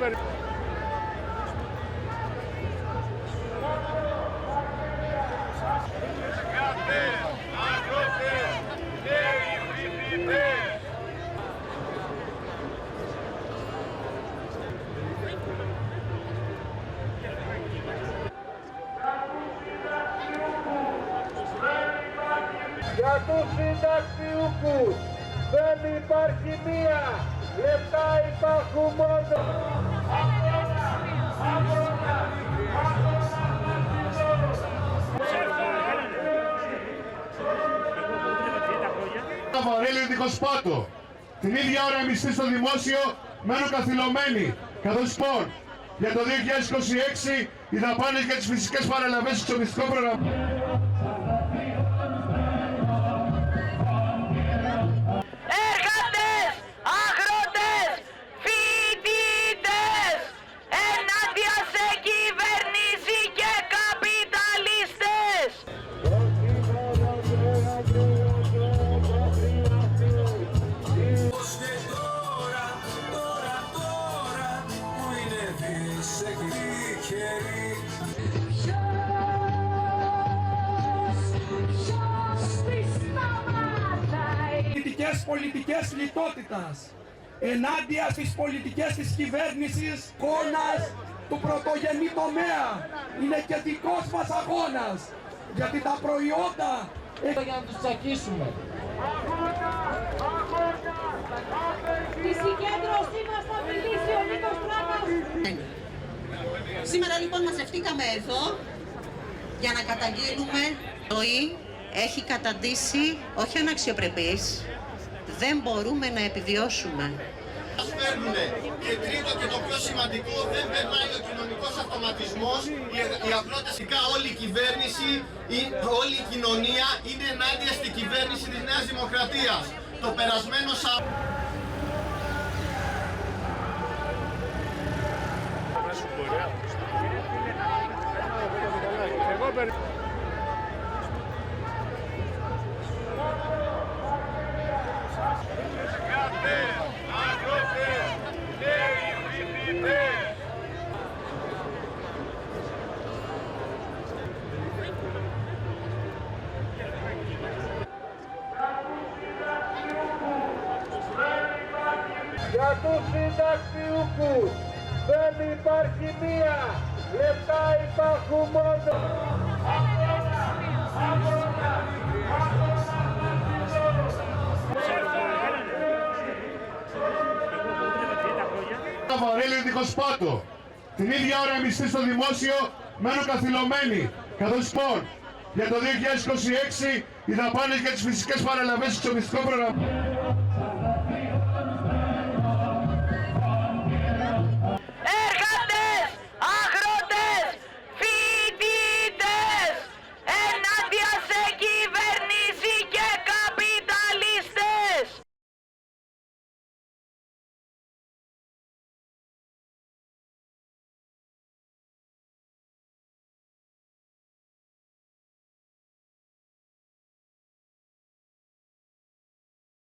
Για τους συνταξιούχους δεν υπάρχει μία, λεφτά υπάρχουν μόνο. Βαρέλιο Διχοσπάτο. Την ίδια ώρα οι μισθοί στο δημόσιο μένουν καθυλωμένοι. Καθώς λοιπόν για το 2026 οι δαπάνες για τις φυσικές παραλαβές στο μισθικό πρόγραμμα. Εργάτες, αγρότες, φοιτητές, ενάντια σε κυβέρνηση και καπιταλιστές. Πολιτικές λιτότητας ενάντια στις πολιτικές της κυβέρνησης, αγώνας του πρωτογενή τομέα είναι και δικός μας αγώνας, γιατί τα προϊόντα για να τους τσακίσουμε. Τη συγκέντρωσή μας θα μιλήσει ο Νίκος Τράκας. Σήμερα λοιπόν μαζευτήκαμε εδώ για να καταγγείλουμε το έχει καταντήσει όχι αναξιοπρεπής. Δεν μπορούμε να επιβιώσουμε. Μας παίρνουνε. Και τρίτο και το πιο σημαντικό, δεν περνάει ο κοινωνικός αυτοματισμός. Οι αγρότες, όλη η κυβέρνηση, όλη η κοινωνία είναι ενάντια στην κυβέρνηση της Νέας Δημοκρατίας. Το περασμένο Για τους συνταξιούχους δεν υπάρχει μία, λεφτά υπάρχουν μόνο. Βαρέλιο Διχοσπάτο. Την ίδια ώρα οι μισθοί στο δημόσιο μένουν καθυλωμένοι. Καθώς λοιπόν για το 2026 οι δαπάνες για τις φυσικές παραλαβές στο μισθικό πρόγραμμα.